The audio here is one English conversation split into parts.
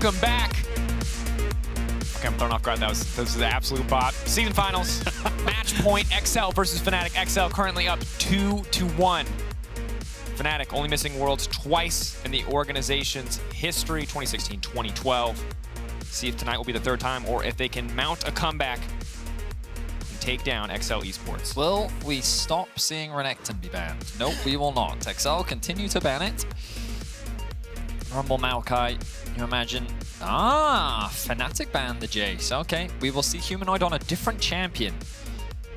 welcome back. Okay, I'm thrown off guard. That was the absolute bot. Season finals, match point, XL versus Fnatic. XL currently up 2-1. Fnatic only missing Worlds twice in the organization's history, 2016, 2012. See if tonight will be the third time or if they can mount a comeback and take down XL Esports. Will we stop seeing Renekton be banned? Nope, we will not. XL continue to ban it. Rumble Maokai, you imagine? Ah, Fnatic banned the Jace. Okay, we will see Humanoid on a different champion.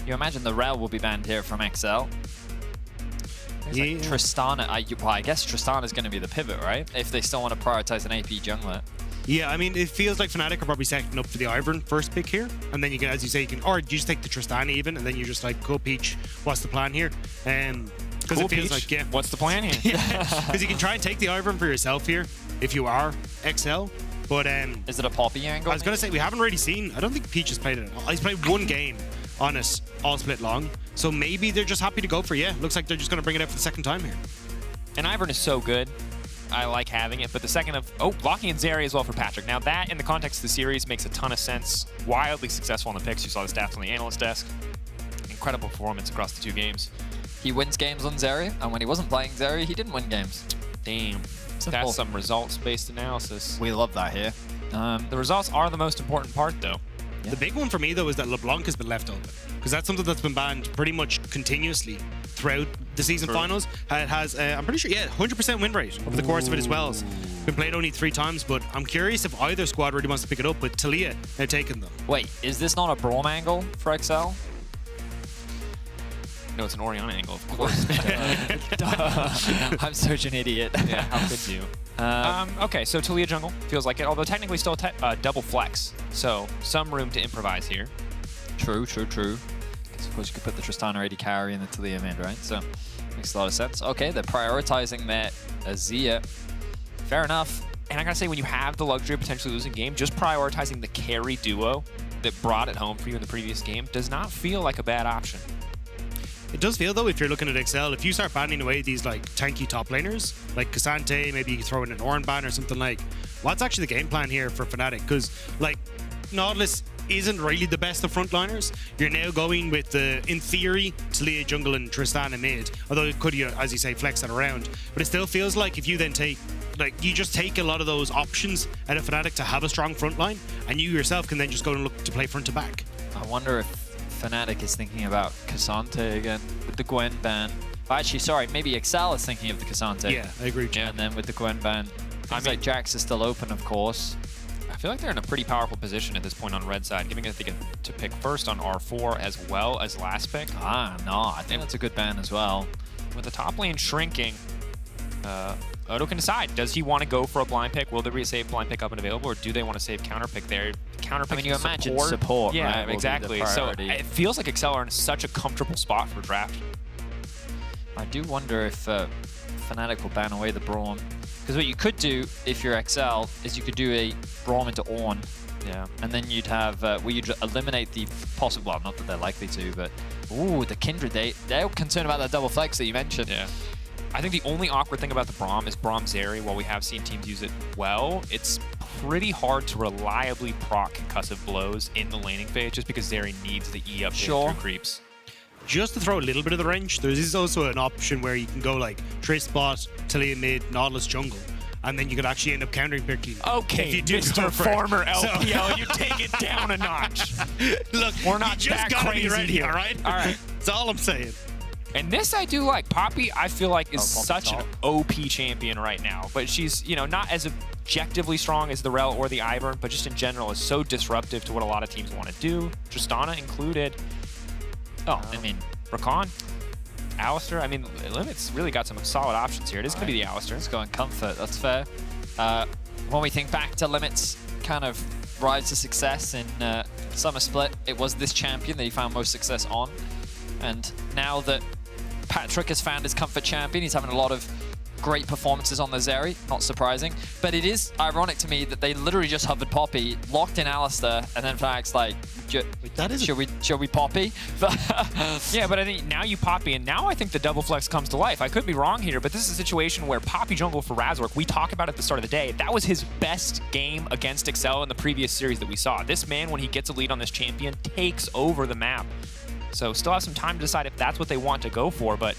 You imagine the Rel will be banned here from XL. Yeah. Like Tristana, I guess Tristana is going to be the pivot, right? If they still want to prioritize an AP jungler. Yeah, I mean, it feels like Fnatic are probably setting up for the Ivern first pick here. And then you can, as you say, you can, or you just take the Tristana even, and then you're just like, cool, Peach, what's the plan here? Because Cool, it feels Peach. like, yeah. What's the plan here? Because you can try and take the Ivern for yourself here, if you are XL. But is it a Poppy angle? I was going to say, we haven't really seen, I don't think Peach has played it. He's played one game on it, all split long. So maybe they're just happy to go for, yeah, looks like they're just going to bring it out for the second time here. And Ivern is so good. I like having it, but the second of, blocking in Zeri as well for Patrik. Now that, in the context of the series, makes a ton of sense. Wildly successful on the picks. You saw the stats on the analyst desk. Incredible performance across the two games. He wins games on Zeri, and when he wasn't playing Zeri, he didn't win games. Damn. Simple. That's some results-based analysis. We love that here. The results are the most important part, though. Yeah. The big one for me, though, is that LeBlanc has been left open. Because that's something that's been banned pretty much continuously throughout the season finals. It has, I'm pretty sure, yeah, 100% win rate over the course of it as well. It's been played only 3 times, but I'm curious if either squad really wants to pick it up with Taliyah now taking them. Wait, is this not a Braum angle for XL? No, it's an Orianna angle, of course. I'm such an idiot. Yeah, how could you? Okay, so Taliyah jungle feels like it, although technically still double flex. So some room to improvise here. True. Because of course you could put the Tristana AD carry in the Taliyah mid, right? So makes a lot of sense. Okay, they're prioritizing their Azir. Fair enough. And I gotta say, when you have the luxury of potentially losing game, just prioritizing the carry duo that brought it home for you in the previous game does not feel like a bad option. It does feel, though, if you're looking at XL, if you start banning away these like tanky top laners, like Cassante, maybe you throw in an Oran ban or something like, what's actually the game plan here for Fnatic? Because like Nautilus isn't really the best of frontliners. You're now going with the, in theory, Taliyah jungle and Tristana mid, although it could, as you say, flex that around. But it still feels like if you then take, like, you just take a lot of those options out of Fnatic to have a strong frontline, and you yourself can then just go and look to play front to back. I wonder if Fnatic is thinking about Cassante again with the Gwen ban. Oh, actually, sorry, maybe XL is thinking of the Cassante. Yeah, I agree. Yeah, and then with the Gwen ban, things like Jax is still open, of course. I feel like they're in a pretty powerful position at this point on red side, giving it to pick first on R4 as well as last pick. Ah, no, I think that's a good ban as well. With the top lane shrinking, Odo can decide, does he want to go for a blind pick? Will there be a safe blind pick up and available, or do they want to save counter pick there? Counter pick, I mean, you imagine support, yeah, right, exactly. So it feels like XL are in such a comfortable spot for draft. I do wonder if Fnatic will ban away the Braum. Because what you could do, if you're XL, is you could do a Braum into Ornn. Yeah. And then you'd have, where you'd eliminate the possible, well, not that they're likely to, but, ooh, the Kindred, they're concerned about that double flex that you mentioned. Yeah. I think the only awkward thing about the Braum is Braum Zeri. While we have seen teams use it well, it's pretty hard to reliably proc concussive blows in the laning phase just because Zeri needs the E up through creeps. Just to throw a little bit of the wrench, there is also an option where you can go like Trist bot, Taliyah mid, Nautilus jungle, and then you could actually end up countering picking. Okay, if you do Mr. Former LPL, so, you take it down a notch. Look, we're not just that crazy ready, here. All right? That's all I'm saying. And this I do like. Poppy, I feel like, is such an OP champion right now. But she's, not as objectively strong as the Rel or the Ivern, but just in general is so disruptive to what a lot of teams want to do. Tristana included. I mean, Rakan, Alistar. I mean, Limit's really got some solid options here. It is going to be the Alistar. Let's go on comfort. That's fair. When we think back to Limit's kind of rise to success in Summer Split, it was this champion that he found most success on. And now that Patrik has found his comfort champion, he's having a lot of great performances on the Zeri, not surprising. But it is ironic to me that they literally just hovered Poppy, locked in Alistar, and then Fnatic's like, should we Poppy? Yeah, but I think now you Poppy, and now I think the double flex comes to life. I could be wrong here, but this is a situation where Poppy jungle for Razork, we talk about it at the start of the day, that was his best game against Excel in the previous series that we saw. This man, when he gets a lead on this champion, takes over the map. So still have some time to decide if that's what they want to go for, but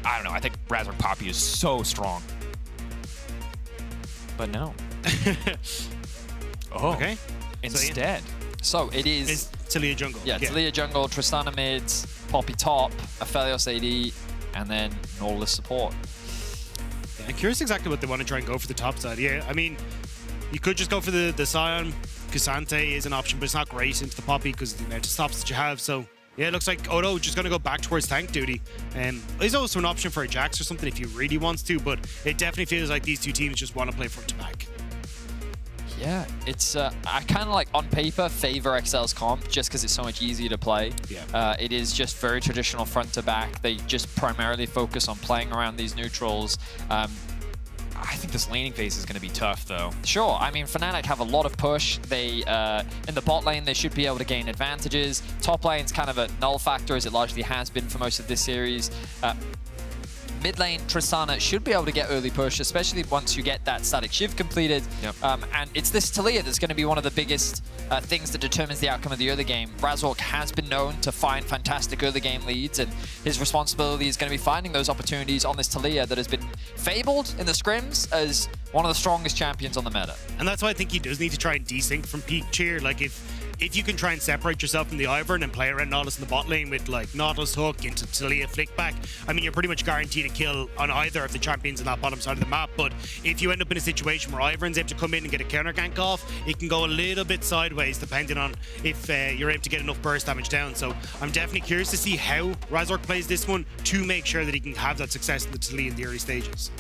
I don't know. I think Razork Poppy is so strong. But no. Oh, Okay. Instead. So it It's is... Taliyah jungle. Yeah, Taliyah jungle, Tristana mids, Poppy top, Aphelios AD, and then Nautilus support. I'm curious exactly what they want to try and go for the top side. Yeah, I mean, you could just go for the Sion. Cassante is an option, but it's not great into the Poppy because of the amount of stops that you have. So, yeah, it looks like Odo just going to go back towards tank duty. There's also an option for a Jax or something if he really wants to, but it definitely feels like these two teams just want to play front to back. Yeah, it's I kind of like on paper favor Excel's comp just because it's so much easier to play. Yeah. It is just very traditional front to back. They just primarily focus on playing around these neutrals. I think this laning phase is going to be tough, though. Sure, I mean, Fnatic have a lot of push. They, in the bot lane, they should be able to gain advantages. Top lane's kind of a null factor, as it largely has been for most of this series. Mid lane, Tristana should be able to get early push, especially once you get that static shiv completed. Yep. And it's this Taliyah that's going to be one of the biggest things that determines the outcome of the early game. Razork has been known to find fantastic early game leads, and his responsibility is going to be finding those opportunities on this Taliyah that has been fabled in the scrims as one of the strongest champions on the meta. And that's why I think he does need to try and desync from peak cheer. Like, if you can try and separate yourself from the Ivern and play around Nautilus in the bot lane with like Nautilus hook into Taliyah flick back, I mean, you're pretty much guaranteed a kill on either of the champions on that bottom side of the map. But if you end up in a situation where Ivern's able to come in and get a counter gank off, it can go a little bit sideways depending on if you're able to get enough burst damage down. So I'm definitely curious to see how Razork plays this one to make sure that he can have that success in the Taliyah in the early stages.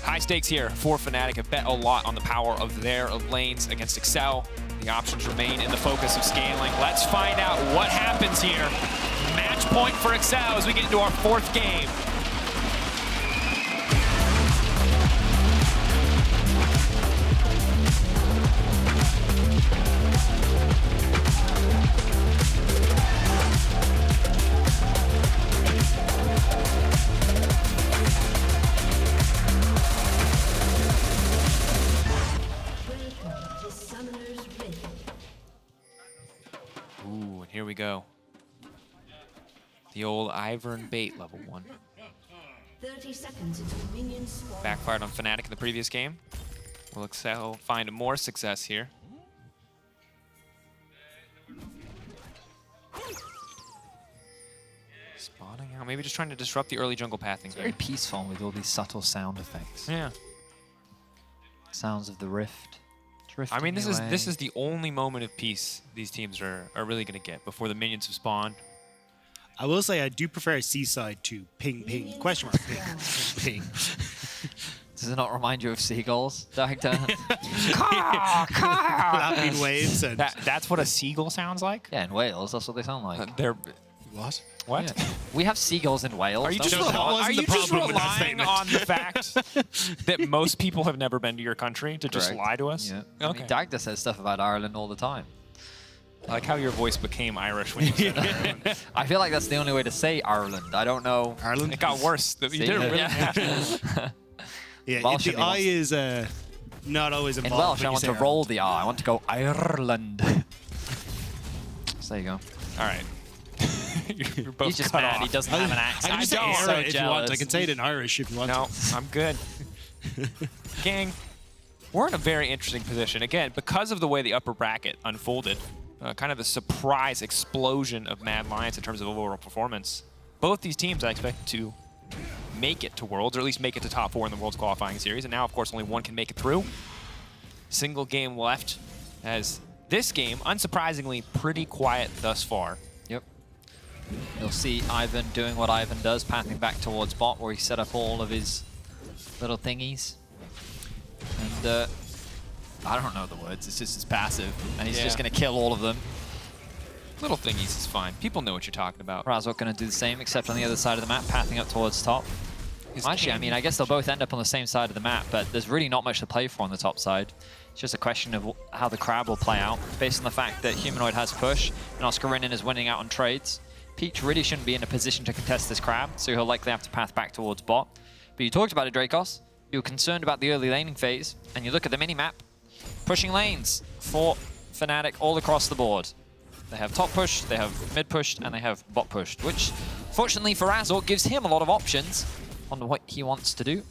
High stakes here for Fnatic. I bet a lot on the power of their lanes against Excel. The options remain in the focus of scaling. Let's find out what happens here. Match point for Excel as we get into our fourth game. Ooh, and here we go. The old Ivern bait level 1. 30 seconds until minions spawn. Backfired on Fnatic in the previous game. Will Excel find more success here? Spawning out, maybe just trying to disrupt the early jungle pathing. It's very peaceful with all these subtle sound effects. Yeah. Sounds of the rift. I mean, this away. is the only moment of peace these teams are really going to get before the minions have spawned. I will say I do prefer Seaside to ping ping question mark ping ping. Does it not remind you of seagulls, Dagda? Flapping waves and That's what a seagull sounds like? Yeah, in Wales, that's what they sound like. They're... what? What? Yeah. We have seagulls in Wales. Are you don't just, we? that wasn't are the you just problem with that relying statement. on the fact that most people have never been to your country to just Correct. lie to us? Yeah. Okay. I mean, Dagda says stuff about Ireland all the time. I like how your voice became Irish when you said that. I feel like that's the only way to say Ireland. I don't know. Ireland. It got worse. You did it really fast. Yeah, Welsh the would be I lost. is not always In involved. Welsh, when I you want say to Ireland. roll the R. I want to go Ireland. So there you go. All right. You're both He's just cut mad. off. He doesn't have an I accent. can just say don't. era So if you want. I jealous. can say it in Irish if you want. No, to. I'm good. Gang, we're in a very interesting position. Again, because of the way the upper bracket unfolded, kind of a surprise explosion of Mad Lions in terms of overall performance. Both these teams I expect to make it to Worlds, or at least make it to top 4 in the Worlds qualifying series. And now, of course, only one can make it through. Single game left, as this game, unsurprisingly, pretty quiet thus far. Yep. You'll see Ivern doing what Ivern does, pathing back towards bot, where he set up all of his little thingies. And I don't know the words, it's just his passive. And he's just Yeah. going to kill all of them. Little thingies is fine. People know what you're talking about. Razork going to do the same, except on the other side of the map, pathing up towards top. Actually, I mean, I guess they'll both end up on the same side of the map, but there's really not much to play for on the top side. It's just a question of how the crab will play out, based on the fact that Humanoid has push, and Oscarinin is winning out on trades. Peach really shouldn't be in a position to contest this crab, so he'll likely have to path back towards bot. But you talked about it, Drakos. You were concerned about the early laning phase, and you look at the mini-map. Pushing lanes for Fnatic all across the board. They have top push, they have mid pushed, and they have bot pushed, which, fortunately for Razork, gives him a lot of options on what he wants to do.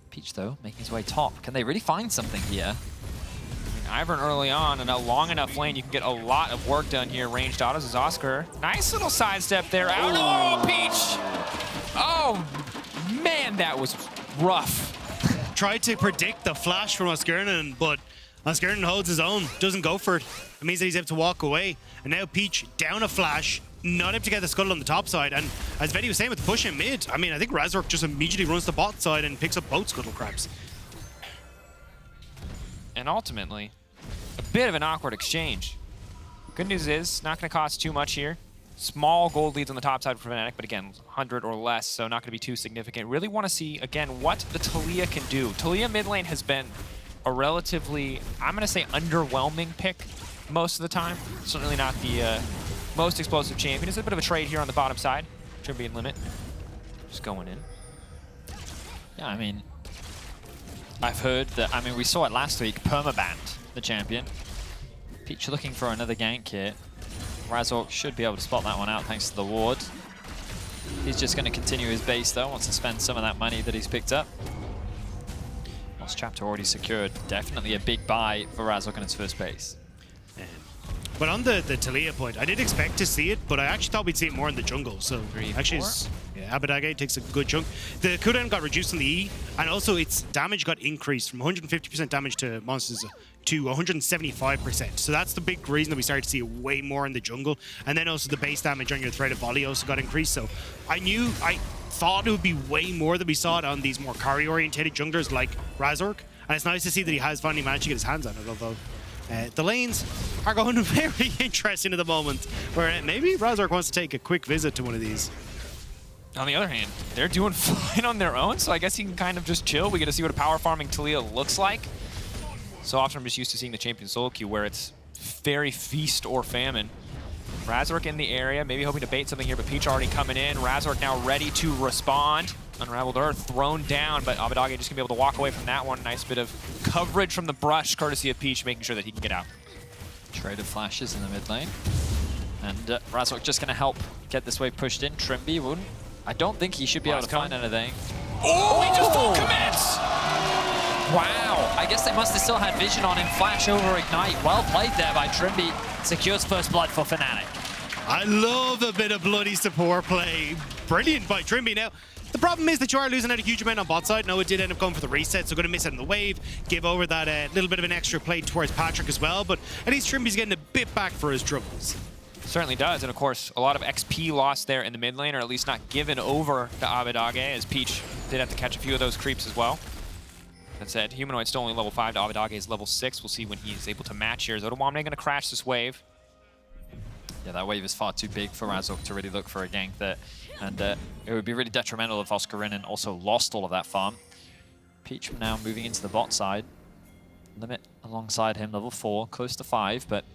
Peach, though, making his way top. Can they really find something here? Ivern early on, in a long enough lane, you can get a lot of work done here. Ranged autos is Oscar. Nice little sidestep there. Out. Oh, Peach! Oh, man, that was rough. Tried to predict the flash from Oscarinin, but Oscarinin holds his own, doesn't go for it. It means that he's able to walk away. And now Peach down a flash, not able to get the scuttle on the top side. And as Vedius was saying with the push in mid, I mean, I think Razork just immediately runs the bot side and picks up both scuttle crabs. And ultimately, a bit of an awkward exchange. Good news is, not going to cost too much here. Small gold leads on the top side for Fnatic, but again, 100 or less, so not going to be too significant. Really want to see, again, what the Taliyah can do. Taliyah mid lane has been a relatively, I'm going to say, underwhelming pick most of the time. Certainly not the most explosive champion. It's a bit of a trade here on the bottom side. Trymbi and Limit just going in. Yeah, I mean, I've heard that, I mean, we saw it last week, permabanned the champion. Peach looking for another gank here. Razork should be able to spot that one out thanks to the ward. He's just going to continue his base though, wants to spend some of that money that he's picked up. Lost chapter already secured. Definitely a big buy for Razork in his first base. But on the Taliyah point, I did expect to see it, but I actually thought we'd see it more in the jungle. So actually, yeah, Abbedagge takes a good chunk. The cooldown got reduced on the E, and also its damage got increased from 150% damage to monsters to 175%. So that's the big reason that we started to see it way more in the jungle. And then also the base damage on your threat of volley also got increased. So I thought it would be way more that we saw it on these more carry-orientated junglers like Razork. And it's nice to see that he has finally managed to get his hands on it, although the lanes are going very interesting at the moment, where maybe Razork wants to take a quick visit to one of these. On the other hand, they're doing fine on their own, so I guess he can kind of just chill. We get to see what a power farming Taliyah looks like. So often I'm just used to seeing the champion solo queue where it's very feast or famine. Razork in the area, maybe hoping to bait something here, but Peach already coming in. Razork now ready to respond. Unraveled Earth thrown down, but Abbedagge just gonna be able to walk away from that one. Nice bit of coverage from the brush, courtesy of Peach, making sure that he can get out. Trade of flashes in the mid lane. And Razork just gonna help get this wave pushed in. Trymbi wouldn't. I don't think he should be able to find anything. Oh, he just full commits! Wow, I guess they must have still had vision on him. Flash over Ignite. Well played there by Trymbi. Secures first blood for Fnatic. I love a bit of bloody support play. Brilliant by Trymbi. Now, the problem is that you are losing out a huge amount on bot side. No, it did end up going for the reset, so going to miss out on the wave. Give over that little bit of an extra play towards Patrik as well, but at least Trymbi's getting a bit back for his troubles. Certainly does, and of course, a lot of XP lost there in the mid lane, or at least not given over to Abbedagge, as Peach did have to catch a few of those creeps as well. That said, Humanoid's still only level 5, to Abbedagge is level 6. We'll see when he's able to match here. Is Odoamne going to crash this wave? Yeah, that wave is far too big for Razork to really look for a gank there. And it would be really detrimental if Oscarinin also lost all of that farm. Peach now moving into the bot side. Limit alongside him, level 4, close to 5, but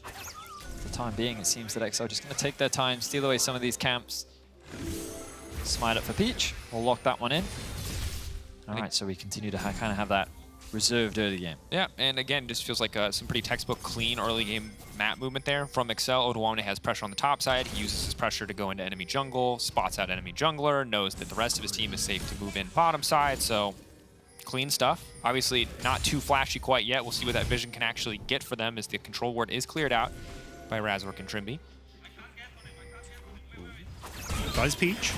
for the time being, it seems that XL are just going to take their time, steal away some of these camps. Smite up for Peach. We'll lock that one in. All right, so we continue to kind of have that reserved early game. Yeah, and again, just feels like some pretty textbook clean early game map movement there from Excel. Odoamne has pressure on the top side. He uses his pressure to go into enemy jungle, spots out enemy jungler, knows that the rest of his team is safe to move in bottom side, so clean stuff. Obviously, not too flashy quite yet. We'll see what that vision can actually get for them as the control ward is cleared out by Razork and Trymbi. Buzz Peach.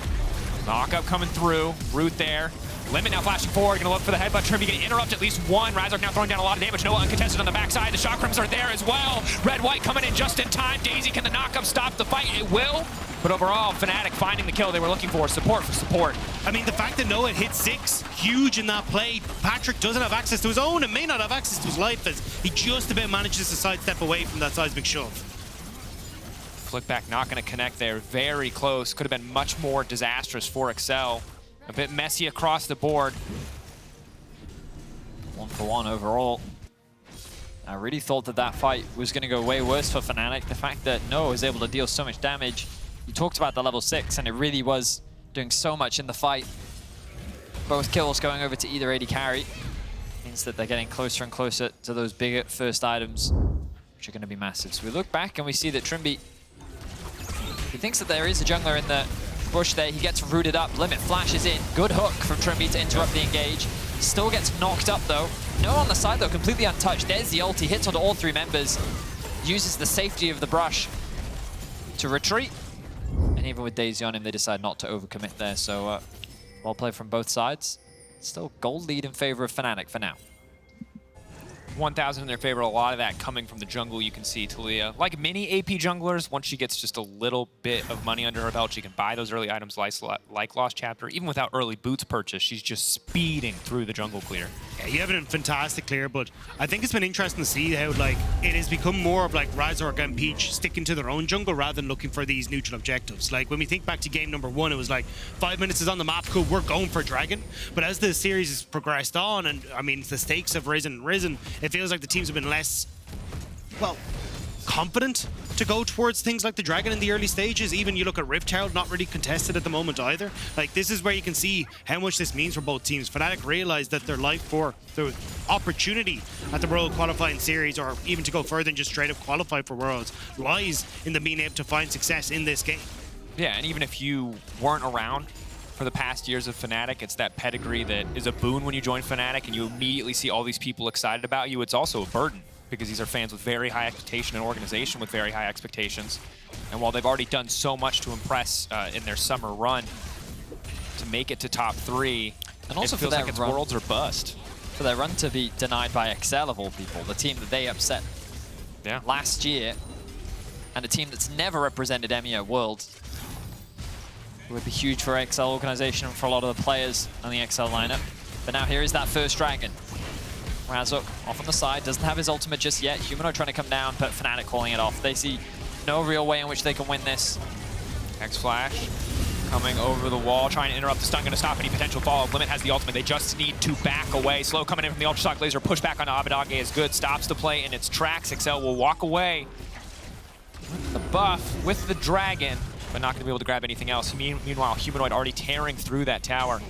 Knockup coming through. Root there. Limit now flashing forward, gonna look for the headbutt. Trymbi gonna interrupt at least one. Razork now throwing down a lot of damage. Noah uncontested on the backside. The chakrams are there as well. Red-white coming in just in time. Daisy, can the knockup stop the fight? It will. But overall, Fnatic finding the kill they were looking for. Support for support. I mean, the fact that Noah hit 6, huge in that play. Patrik doesn't have access to his own and may not have access to his life as he just about manages to sidestep away from that seismic shove. Flick back not gonna connect there. Very close. Could have been much more disastrous for Excel. A bit messy across the board. 1-for-1 overall. I really thought that that fight was going to go way worse for Fnatic. The fact that Noah was able to deal so much damage. You talked about the level 6, and it really was doing so much in the fight. Both kills going over to either AD carry. Means that they're getting closer and closer to those bigger first items, which are going to be massive. So we look back and we see that Trymbi, he thinks that there is a jungler in the bush there. He gets rooted up. Limit flashes in. Good hook from Trymbi to interrupt the engage. Still gets knocked up though. No on the side though, completely untouched. There's the ulti, hits onto all 3 members. Uses the safety of the brush to retreat. And even with Daisy on him, they decide not to overcommit there. So well played from both sides. Still gold lead in favor of Fnatic for now. 1,000 in their favor, a lot of that coming from the jungle. You can see Taliyah, like many AP junglers, once she gets just a little bit of money under her belt, she can buy those early items like Lost Chapter. Even without early boots purchase, she's just speeding through the jungle clear. Yeah, you have a fantastic clear, but I think it's been interesting to see how like it has become more of like Razork and Peach sticking to their own jungle rather than looking for these neutral objectives. Like when we think back to game number 1, it was like 5 minutes is on the map, cool, we're going for Dragon. But as the series has progressed on, and I mean the stakes have risen, it feels like the teams have been less, well, confident to go towards things like the Dragon in the early stages. Even you look at Rift Herald, not really contested at the moment either. Like this is where you can see how much this means for both teams. Fnatic realized that their life for the opportunity at the World Qualifying Series, or even to go further and just straight up qualify for Worlds, lies in them being able to find success in this game. Yeah, and even if you weren't around for the past years of Fnatic, it's that pedigree that is a boon when you join Fnatic and you immediately see all these people excited about you. It's also a burden because these are fans with very high expectation and organization with very high expectations. And while they've already done so much to impress in their summer run to make it to top 3, and also it feels like it's Worlds or bust. For their run to be denied by XL of all people, the team that they upset last year, and a team that's never represented EMEA at Worlds. It would be huge for XL organization and for a lot of the players on the XL lineup. But now here is that first Dragon. Razork off on the side, doesn't have his ultimate just yet. Humanoid trying to come down, but Fnatic calling it off. They see no real way in which they can win this. X-Flash coming over the wall, trying to interrupt the stun, going to stop any potential fall. Limit has the ultimate, they just need to back away. Slow coming in from the ultrasonic laser, push back onto Abbedagge is good, stops the play in its tracks. XL will walk away. The buff with the Dragon, but not going to be able to grab anything else. Meanwhile, Humanoid already tearing through that tower.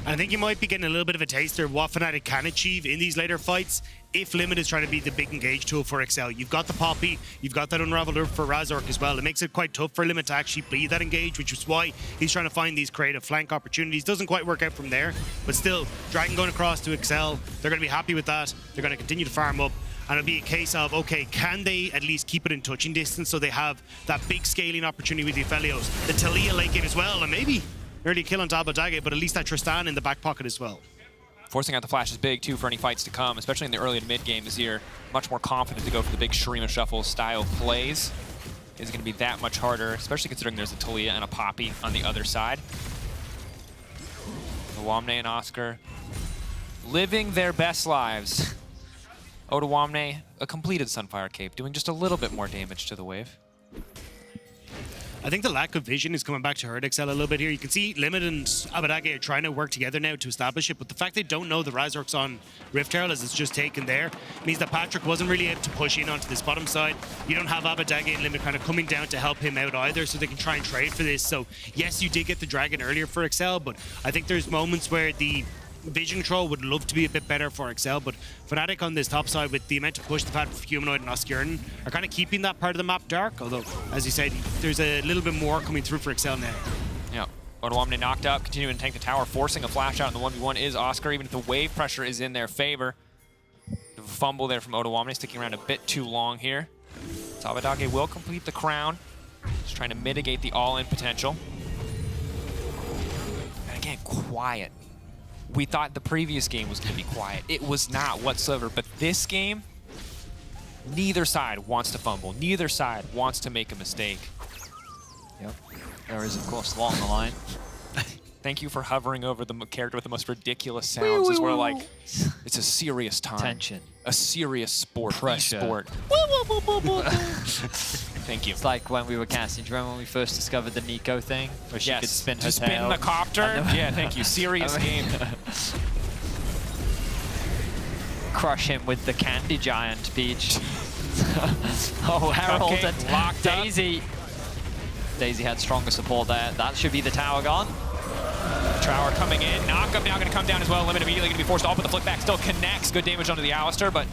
I think you might be getting a little bit of a taster of what Fnatic can achieve in these later fights if Limit is trying to be the big engage tool for XL. You've got the Poppy, you've got that Unraveled Earth for Razork as well. It makes it quite tough for Limit to actually be that engage, which is why he's trying to find these creative flank opportunities. Doesn't quite work out from there, but still, Dragon going across to XL, they're going to be happy with that. They're going to continue to farm up. And it'll be a case of, okay, can they at least keep it in touching distance so they have that big scaling opportunity with the Aphelios, the Taliyah late game as well, and maybe early kill on Abbedagge, but at least that Tristana in the back pocket as well. Forcing out the flash is big, too, for any fights to come, especially in the early and mid game. Azir much more confident to go for the big Shurima Shuffle style plays. Is going to be that much harder, especially considering there's a Taliyah and a Poppy on the other side. Odoamne and Oscar living their best lives. Odoamne, a completed Sunfire Cape, doing just a little bit more damage to the wave. I think the lack of vision is coming back to hurt XL a little bit here. You can see Limit and Abbedagge are trying to work together now to establish it, but the fact they don't know the Razork's on Rift Herald as it's just taken there means that Patrik wasn't really able to push in onto this bottom side. You don't have Abbedagge and Limit kind of coming down to help him out either, so they can try and trade for this. So yes, you did get the Dragon earlier for XL, but I think there's moments where the vision control would love to be a bit better for XL, but Fnatic on this top side with the amount of push they've had for Humanoid and Oscarinin are kind of keeping that part of the map dark, although, as you said, there's a little bit more coming through for XL now. Yeah, Odoamne knocked up, continuing to tank the tower, forcing a flash out in the 1v1 is Oscar, even if the wave pressure is in their favor. The fumble there from Odoamne, sticking around a bit too long here. So Abbedagge will complete the crown, just trying to mitigate the all-in potential. And again, quiet. We thought the previous game was going to be quiet. It was not whatsoever, but this game, neither side wants to fumble. Neither side wants to make a mistake. Yep. There is, of course, along the line. Thank you for hovering over the character with the most ridiculous sounds. As we're like, it's a serious time. Tension. A serious sport. Pressure. Sport. Thank you. It's like when we were casting. Do you remember when we first discovered the Nico thing? Where she could spin her tail? Spin the copter? Yeah, thank you. Serious game. Crush him with the Candy Giant, Peach. Oh, Herald Okay, and locked Daisy. Daisy had stronger support there. That should be the tower gone. Trower coming in. Knockup now going to come down as well. Limit immediately going to be forced off, but the flick back still connects. Good damage onto the Alistar, but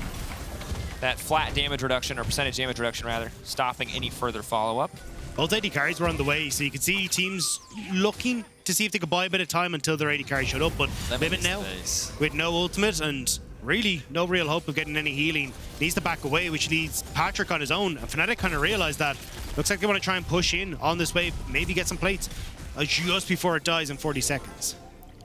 that flat damage reduction, or percentage damage reduction rather, stopping any further follow-up. Both AD carries were on the way, so you could see teams looking to see if they could buy a bit of time until their AD carry showed up, but Limit now, with no ultimate and really no real hope of getting any healing, needs to back away, which leads Patrik on his own. And Fnatic kind of realized that. Looks like they want to try and push in on this wave, maybe get some plates just before it dies in 40 seconds.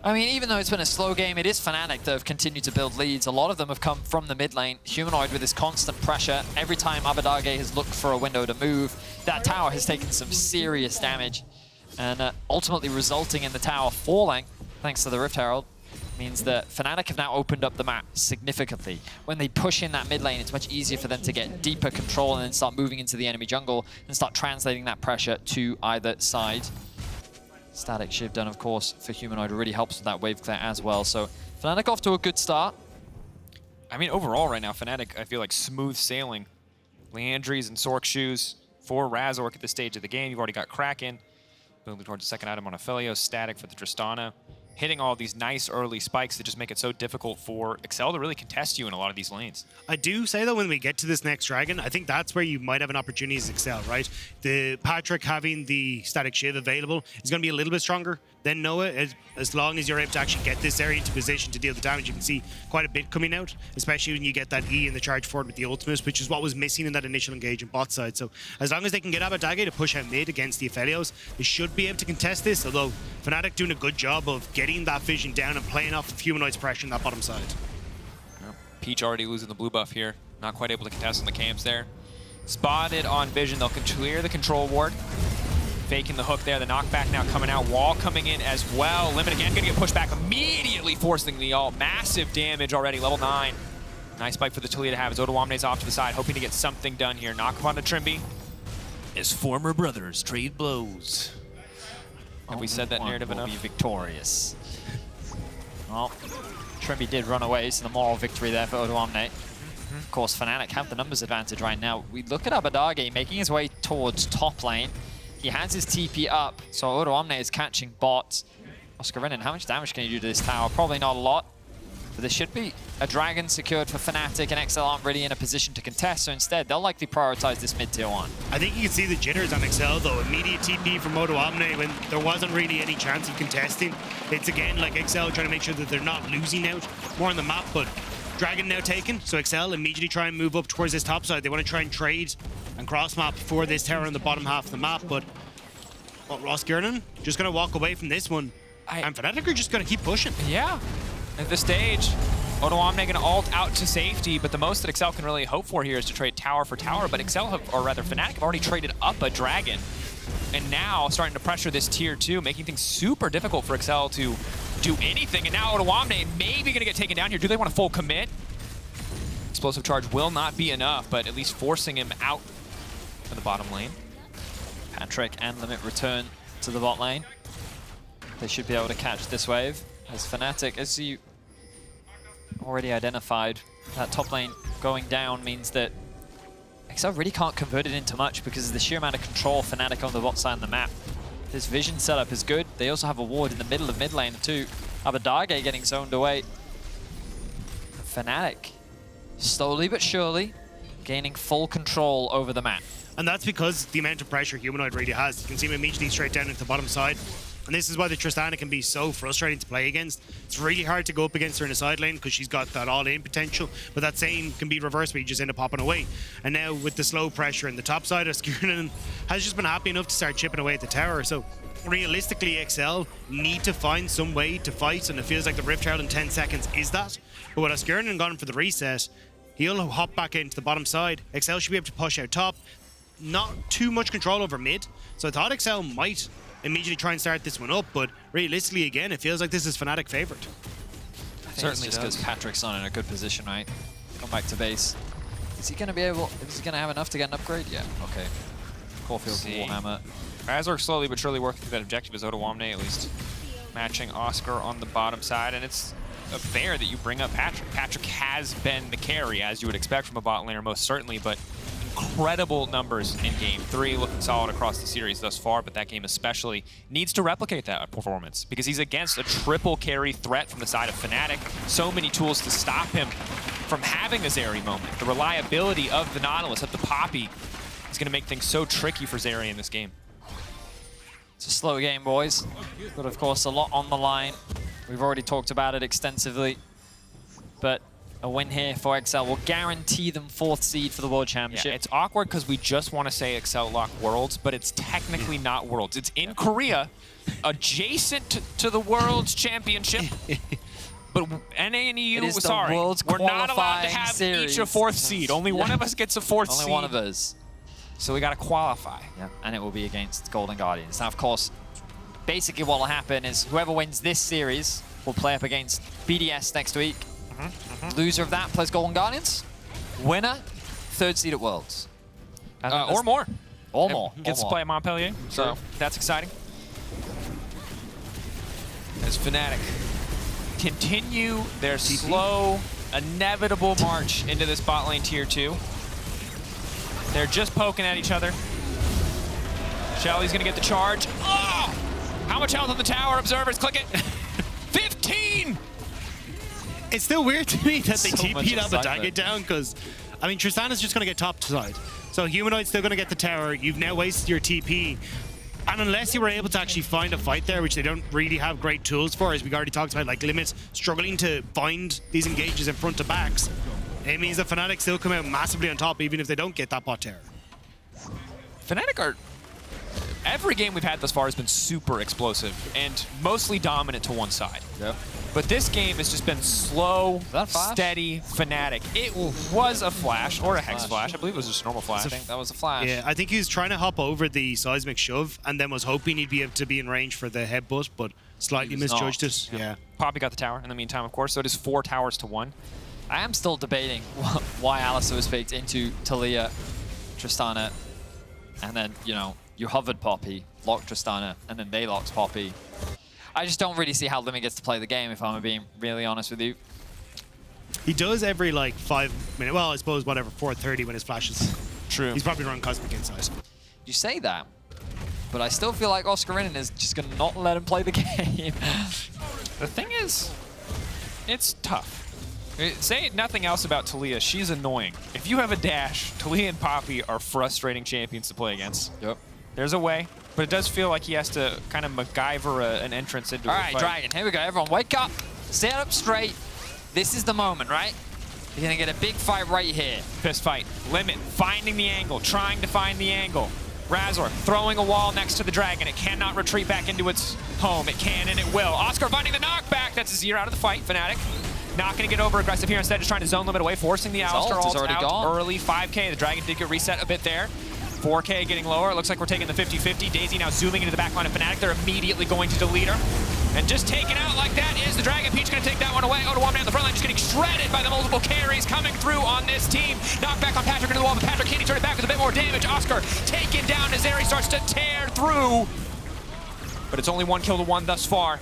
I mean, even though it's been a slow game, it is Fnatic that have continued to build leads. A lot of them have come from the mid lane. Humanoid with his constant pressure. Every time Abbedagge has looked for a window to move, that tower has taken some serious damage. And ultimately resulting in the tower falling, thanks to the Rift Herald, means that Fnatic have now opened up the map significantly. When they push in that mid lane, it's much easier for them to get deeper control and then start moving into the enemy jungle and start translating that pressure to either side. Static Shiv done, of course, for Humanoid really helps with that wave clear as well. So Fnatic off to a good start. I mean, overall right now, Fnatic, I feel like smooth sailing. Leandries and Sork shoes for Razork at this stage of the game. You've already got Kraken. Moving towards the second item on Aphelios. Static for the Tristana. Hitting all these nice early spikes that just make it so difficult for Excel to really contest you in a lot of these lanes. I do say, though, when we get to this next dragon, I think that's where you might have an opportunity as Excel, right? The Patrik having the Static Shiv available is going to be a little bit stronger than Noah, as long as you're able to actually get this area into position to deal the damage. You can see quite a bit coming out, especially when you get that E in the charge forward with the ultimate, which is what was missing in that initial engage on bot side. So as long as they can get Abbedagge to push out mid against the Aphelios, they should be able to contest this, although Fnatic doing a good job of getting that vision down and playing off of Humanoid's pressure on that bottom side. Peach already losing the blue buff here. Not quite able to contest on the camps there. Spotted on vision. They'll clear the control ward. Faking the hook there. The knockback now coming out. Wall coming in as well. Limit again. Going to get pushed back immediately, forcing the ult. Massive damage already. Level 9. Nice spike for the Taliyah to have. As Odoamne's off to the side, hoping to get something done here. Knock upon the Trymbi. His former brothers trade blows. Have we said that narrative enough? Be victorious. Well, Trymbi did run away, so the moral victory there for Odoamne. Of course, Fnatic have the numbers advantage right now. We look at Abbedagge making his way towards top lane. He has his TP up, so Odoamne is catching bots. Oscarinin, how much damage can he do to this tower? Probably not a lot. But there should be a dragon secured for Fnatic, and XL aren't really in a position to contest, so instead they'll likely prioritize this mid-tier 1. I think you can see the jitters on XL though. Immediate TP from Odoamne when there wasn't really any chance of contesting. It's again like XL trying to make sure that they're not losing out more on the map, but dragon now taken, so XL immediately try and move up towards this top side. They want to try and trade and cross map for this tower on the bottom half of the map, but Oscarinin just going to walk away from this one. And Fnatic are just going to keep pushing. Yeah. At this stage, Odoamne going to ult out to safety, but the most that Excel can really hope for here is to trade tower for tower, but Excel have, or rather Fnatic have already traded up a dragon, and now starting to pressure this tier 2, making things super difficult for Excel to do anything, and now Odoamne maybe going to get taken down here. Do they want a full commit? Explosive charge will not be enough, but at least forcing him out of the bottom lane. Patrik and Limit return to the bot lane. They should be able to catch this wave. As Fnatic, as you already identified, that top lane going down means that XL really can't convert it into much because of the sheer amount of control Fnatic on the bot side of the map. This vision setup is good. They also have a ward in the middle of mid lane too. Abbedagge getting zoned away. Fnatic, slowly but surely, gaining full control over the map. And that's because the amount of pressure Humanoid really has. You can see him immediately straight down into the bottom side. And this is why the Tristana can be so frustrating to play against. It's really hard to go up against her in the side lane because she's got that all-in potential, but that same can be reversed where you just end up popping away. And now with the slow pressure in the top side, Oscarinin has just been happy enough to start chipping away at the tower. So realistically, XL need to find some way to fight, and it feels like the Rift Herald in 10 seconds is that. But with Oscarinin gone for the reset, he'll hop back into the bottom side. XL should be able to push out top. Not too much control over mid, so I thought XL might immediately try and start this one up, but realistically, again, it feels like this is Fnatic favored. I think it's just because Patrik's not in a good position, right? Come back to base. Is he going to be able, is he going to have enough to get an upgrade? Yeah, okay. Caulfield Warhammer. Razork slowly but surely working through that objective as Odoamne at least. Matching Oscar on the bottom side, and it's fair that you bring up Patrik. Patrik has been the carry, as you would expect from a bot laner, most certainly, but incredible numbers in Game 3, looking solid across the series thus far, but that game especially needs to replicate that performance because he's against a triple carry threat from the side of Fnatic. So many tools to stop him from having a Zeri moment. The reliability of the Nautilus, of the Poppy, is going to make things so tricky for Zeri in this game. It's a slow game, boys, but of course a lot on the line. We've already talked about it extensively, but a win here for XL will guarantee them 4th seed for the World Championship. Yeah, it's awkward because we just want to say XL lock Worlds, but it's technically not Worlds. It's in Korea, adjacent to the World's Championship. But NA and EU, sorry, we're not allowed to have each a 4th seed. Only one of us gets a 4th seed. Only one of us. So we got to qualify. Yeah, and it will be against Golden Guardians. Now, of course, basically what will happen is whoever wins this series will play up against BDS next week. Loser of that plays Golden Guardians. Winner, 3rd seed at Worlds. Or more. Or more. Gets to play at Montpellier, so that's exciting. As Fnatic continue their slow, inevitable march into this bot lane tier 2. They're just poking at each other. Shelly's gonna get the charge. Oh! How much health on the tower? Observers, click it. 15! It's still weird to me that they So much TP'd Abbedagge excitement. down because, I mean, Tristana's just going to get top side. So Humanoid's still going to get the tower. You've now wasted your TP. And unless you were able to actually find a fight there, which they don't really have great tools for, as we already talked about, like Limit struggling to find these engages in front to backs, it means that Fnatic still come out massively on top even if they don't get that bot tower. Fnatic are... Every game we've had thus far has been super explosive and mostly dominant to one side. Yep. But this game has just been slow, that flash? steady, Fnatic. It was a flash, or a hex flash. I believe it was just a normal flash. I think that was a flash. Yeah, I think he was trying to hop over the seismic shove and then was hoping he'd be able to be in range for the headbutt, but slightly He was misjudged not. it. Yeah. Poppy got the tower in the meantime, of course, so it is 4 towers to 1. I am still debating why Alistar was picked into Taliyah, Tristana, and then, you know, you hovered Poppy, locked Tristana, and then they locked Poppy. I just don't really see how Limit gets to play the game, if I'm being really honest with you. He does every like 5 minutes. Well, I suppose whatever, 4:30 when his flashes. True. He's probably running Cosmic Inside. You say that, but I still feel like Oscarinin is just going to not let him play the game. The thing is, it's tough. Say nothing else about Taliyah, she's annoying. If you have a dash, Taliyah and Poppy are frustrating champions to play against. Yep. There's a way, but it does feel like he has to kind of MacGyver an entrance into All the right, fight. Dragon, here we go. Everyone, wake up. Stand up straight. This is the moment, right? You're going to get a big fight right here. Fist fight. Limit, finding the angle, trying to find the angle. Razork throwing a wall next to the dragon. It cannot retreat back into its home. It can and it will. Oscar finding the knockback. That's Azir out of the fight. Fnatic not going to get over aggressive here. Instead, just trying to zone limit away, forcing the Alistar ult is ult already out gone. early. 5K. The dragon did get reset a bit there. 4K getting lower. It looks like we're taking the 50-50. Daisy now zooming into the back line of Fnatic. They're immediately going to delete her. And just taken out like that is the Dragon. Peach going to take that one away. Odoamne on the front line, just getting shredded by the multiple carries coming through on this team. Knockback on Patrik into the wall, but Patrik can't turn it back with a bit more damage. Oscar taken down as Zeri starts to tear through. But it's only 1 kill to 1 thus far.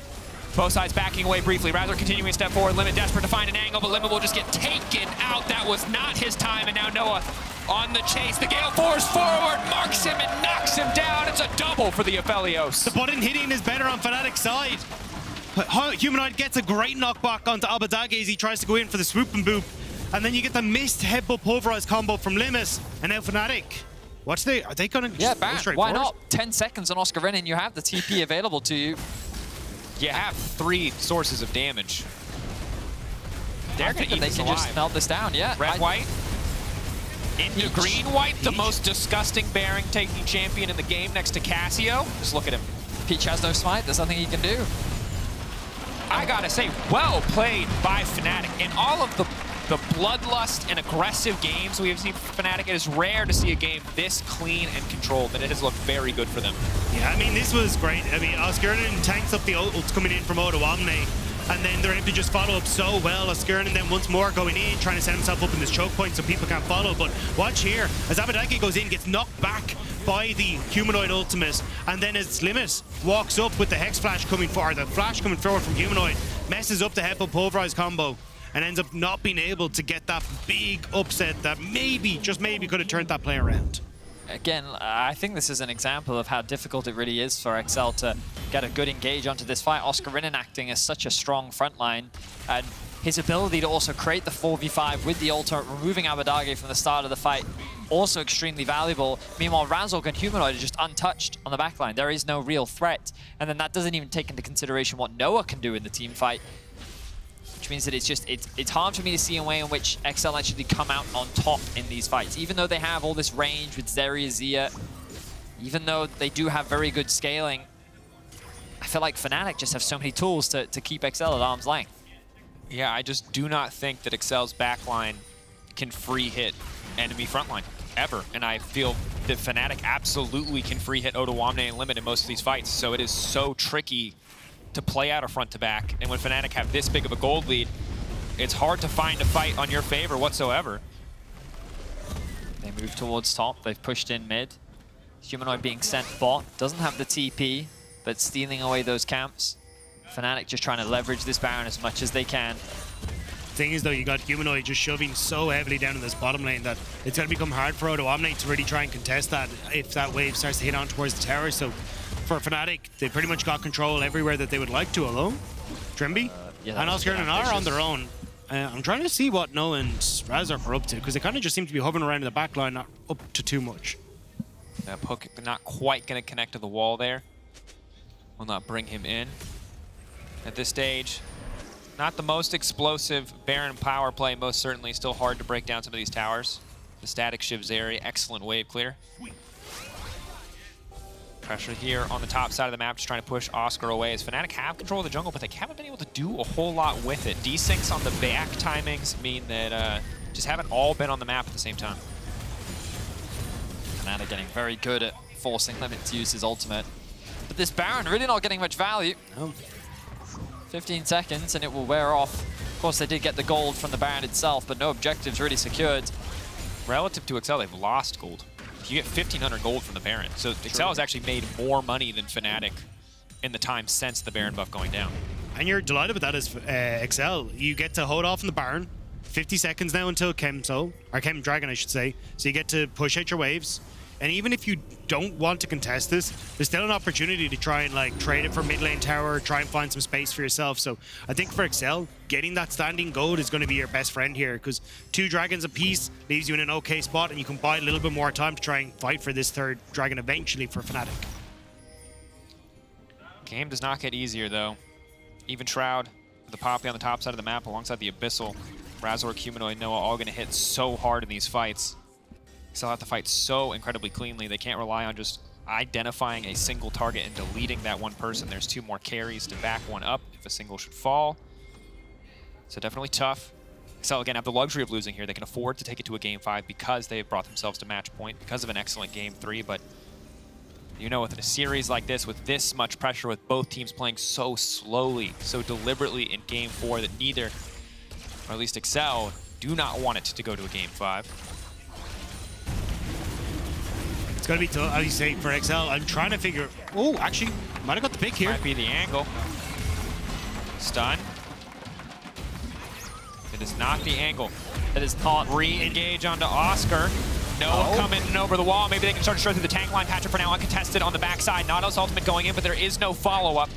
Both sides backing away briefly. Razork continuing a step forward. Limit desperate to find an angle, but Limit will just get taken out. That was not his time, and now Noah on the chase. The Gale Force forward, marks him and knocks him down. It's a double for the Aphelios. The button hitting is better on Fnatic's side. Humanoid gets a great knockback onto Abbedagge as he tries to go in for the swoop and boop. And then you get the missed headbutt pulverize combo from Limit. And now Fnatic. Are they going to just go straight why forward? not? 10 seconds on Oscarinin, you have the TP available to you. You have 3 sources of damage. They're going to eat They this can alive. just melt this down, yeah. Red-white into Peach. green-white, the most disgusting Baron taking champion in the game next to Cassio. Just look at him. Peach has no smite, there's nothing he can do. I gotta say, well played by Fnatic. In all of the bloodlust and aggressive games we have seen from Fnatic, it is rare to see a game this clean and controlled, and it has looked very good for them. Yeah, I mean, this was great. I mean, Oscarinin tanks up the ult coming in from Odoamne. and then they're able to just follow up so well. Oscarinin then once more going in, trying to set himself up in this choke point so people can't follow. But watch here, as Abbedagge goes in, gets knocked back by the Humanoid ultimate, and then as Limit walks up with the Hex Flash coming forward, the flash coming forward from Humanoid, messes up the Headbutt Pulverize combo, and ends up not being able to get that big upset that maybe, just maybe, could have turned that play around. Again, I think this is an example of how difficult it really is for XL to get a good engage onto this fight. Oscarinin acting as such a strong frontline, and his ability to also create the 4v5 with the ultimate, removing Abbedagge from the start of the fight, also extremely valuable. Meanwhile, Razork and Humanoid are just untouched on the backline. There is no real threat, and then that doesn't even take into consideration what Noah can do in the team fight, which means that it's hard for me to see a way in which XL actually come out on top in these fights. Even though they have all this range with Zeri, Azir, even though they do have very good scaling, I feel like Fnatic just have so many tools to keep XL at arm's length. Yeah, I just do not think that XL's backline can free hit enemy frontline, ever. And I feel that Fnatic absolutely can free hit Odoamne and Limit in most of these fights. So it is so tricky to play out a front to back. And when Fnatic have this big of a gold lead, it's hard to find a fight on your favor whatsoever. They move towards top, they've pushed in mid. Humanoid being sent bot, doesn't have the TP, but stealing away those camps. Fnatic just trying to leverage this Baron as much as they can. Thing is though, you got Humanoid just shoving so heavily down in this bottom lane that it's going to become hard for Odoamne to really try and contest that if that wave starts to hit on towards the tower. So for Fnatic, they pretty much got control everywhere that they would like to alone. Trymbi and Oscarinin are on their own. I'm trying to see what Noah and Razork are up to, because they kind of just seem to be hovering around in the back line, not up to too much. That poke not quite going to connect to the wall there. Will not bring him in at this stage. Not the most explosive Baron power play, most certainly. Still hard to break down some of these towers. The static Shiv Zeri, excellent wave clear. Pressure here on the top side of the map, just trying to push Oscar away as Fnatic have control of the jungle, but they haven't been able to do a whole lot with it. Desyncs on the back timings mean that just haven't all been on the map at the same time. Fnatic getting very good at forcing Limit to use his ultimate. But this Baron really not getting much value. Oh. 15 seconds and it will wear off. Of course, they did get the gold from the Baron itself, but no objectives really secured. Relative to XL, they've lost gold. You get 1,500 gold from the Baron. So XL has actually made more money than Fnatic in the time since the Baron buff going down. And you're delighted with that as XL. You get to hold off on the Baron. 50 seconds now until Chem Dragon, I should say. So you get to push out your waves. And even if you don't want to contest this, there's still an opportunity to try and like trade it for mid lane tower, try and find some space for yourself. So I think for XL, getting that standing gold is going to be your best friend here, because 2 dragons apiece leaves you in an okay spot, and you can buy a little bit more time to try and fight for this 3rd dragon eventually for Fnatic. Game does not get easier though. Even Shroud, with the Poppy on the top side of the map alongside the Abyssal, Razork, Humanoid, Noah all going to hit so hard in these fights. They'll have to fight so incredibly cleanly. They can't rely on just identifying a single target and deleting that one person. There's 2 more carries to back one up if a single should fall. So definitely tough. XL again have the luxury of losing here. They can afford to take it to a game 5 because they've brought themselves to match point, because of an excellent game 3. But you know, with a series like this, with this much pressure, with both teams playing so slowly, so deliberately in game 4, that neither, or at least XL, do not want it to go to a game 5. It's going to be tough, as you say, for XL. I'm trying to figure... Oh, actually, might have got the pick here. Might be the angle. Stun. It is not the angle. It is not. Re-engage onto Oscar. Noah coming in over the wall. Maybe they can start to show through the tank line. Patrik for now uncontested on the backside. Nautilus ultimate going in, but there is no follow-up.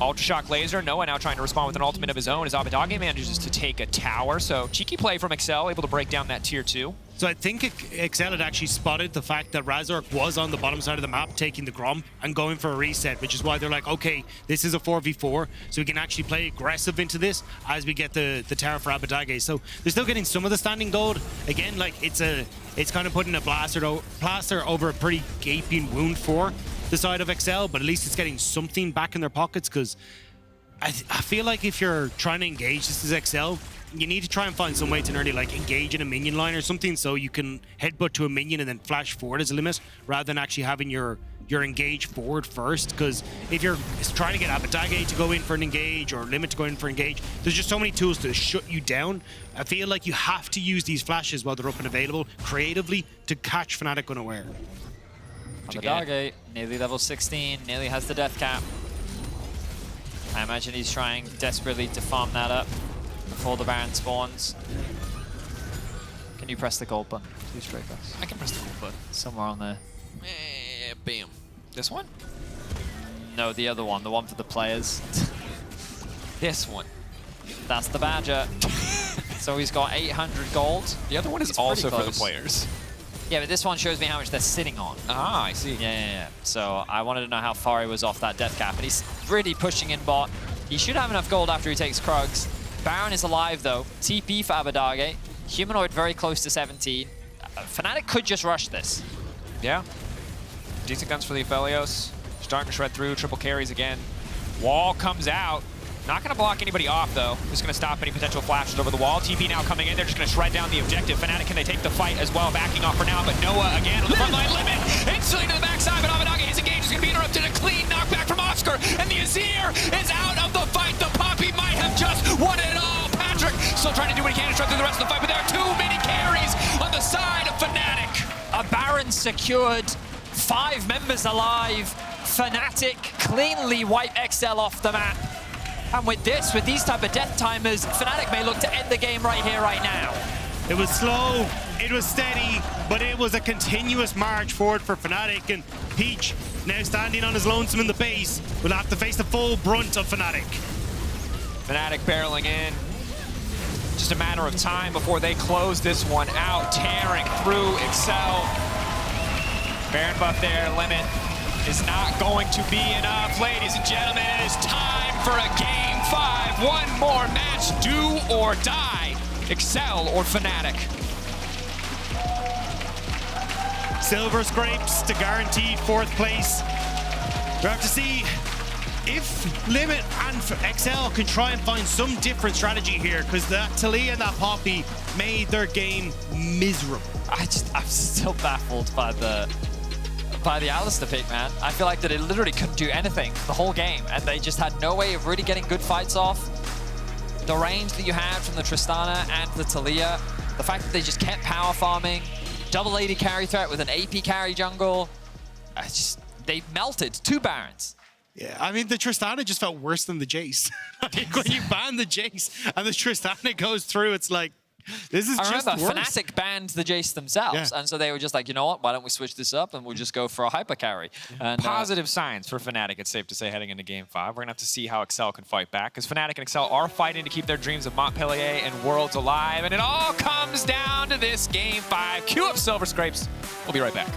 Ultra Shock Laser. Noah now trying to respond with an ultimate of his own as Abbedagge manages to take a tower. So cheeky play from XL, able to break down that tier 2. So I think XL had actually spotted the fact that Razork was on the bottom side of the map taking the Gromp and going for a reset, which is why they're like, okay, this is a 4v4, so we can actually play aggressive into this as we get the tower for Abbedagge. So they're still getting some of the standing gold. Again, like it's kind of putting a plaster over a pretty gaping wound for the side of XL, but at least it's getting something back in their pockets, because I feel like if you're trying to engage this as XL, you need to try and find some way to nearly like engage in a minion line or something, so you can headbutt to a minion and then flash forward as a limit, rather than actually having your your engage forward first, because if you're trying to get Abbedagge to go in for an engage or Limit to go in for engage, there's just so many tools to shut you down. I feel like you have to use these flashes while they're up and available creatively to catch Fnatic unaware. Abbedagge, nearly level 16, nearly has the death cap. I imagine he's trying desperately to farm that up before the Baron spawns. Can you press the gold button, please, Drakos? I can press the gold button. Somewhere on there. Bam. This one? No, the other one, the one for the players. This one. That's the Badger. So he's got 800 gold. The other one is He's also pretty for the close. players. Yeah, but this one shows me how much they're sitting on. Ah, I see. Yeah. So I wanted to know how far he was off that death cap, and he's really pushing in bot. He should have enough gold after he takes Krugs. Baron is alive though. TP for Abbedagge. Humanoid very close to 17. Fnatic could just rush this. Yeah. Decent guns for the Aphelios. Starting to shred through, triple carries again. Wall comes out. Not going to block anybody off, though. Just going to stop any potential flashes over the wall. TP now coming in. They're just going to shred down the objective. Fnatic, can they take the fight as well? Backing off for now, but Noah again on the front line. Limit instantly to the backside, but Abbedagge, his engage is going to be interrupted. A clean knockback from Oscar, and the Azir is out of the fight. The Poppy might have just won it all. Patrik still trying to do what he can to shred through the rest of the fight, but there are too many carries on the side of Fnatic. A Baron secured, 5 members alive. Fnatic cleanly wipe XL off the map. And with these type of death timers, Fnatic may look to end the game right here, right now. It was slow, it was steady, but it was a continuous march forward for Fnatic, and Peach, now standing on his lonesome in the base, will have to face the full brunt of Fnatic. Fnatic barreling in. Just a matter of time before they close this one out, tearing through Excel. Baron buff there, Limit is not going to be enough. Ladies and gentlemen, it is time for a Game 5. One more match, do or die. Excel or Fnatic. Silver scrapes to guarantee 4th place. We'll have to see if Limit and XL can try and find some different strategy here, because that Taliyah and that Poppy made their game miserable. I'm still baffled by the Alistar pick, man. I feel like that it literally couldn't do anything the whole game, and they just had no way of really getting good fights off. The range that you had from the Tristana and the Taliyah, the fact that they just kept power farming, double AD carry threat with an AP carry jungle, they melted 2 Barons. Yeah, I mean, the Tristana just felt worse than the Jace. Like, when you ban the Jace and the Tristana goes through, it's like, this is just worse. Fnatic Fnatic banned the Jace themselves, and so they were just like, you know what, why don't we switch this up and we'll just go for a hyper carry. And, Positive signs for Fnatic, it's safe to say, heading into Game 5. We're going to have to see how Excel can fight back, because Fnatic and Excel are fighting to keep their dreams of Montpellier and Worlds alive, and it all comes down to this Game 5. Cue up Silver Scrapes. We'll be right back.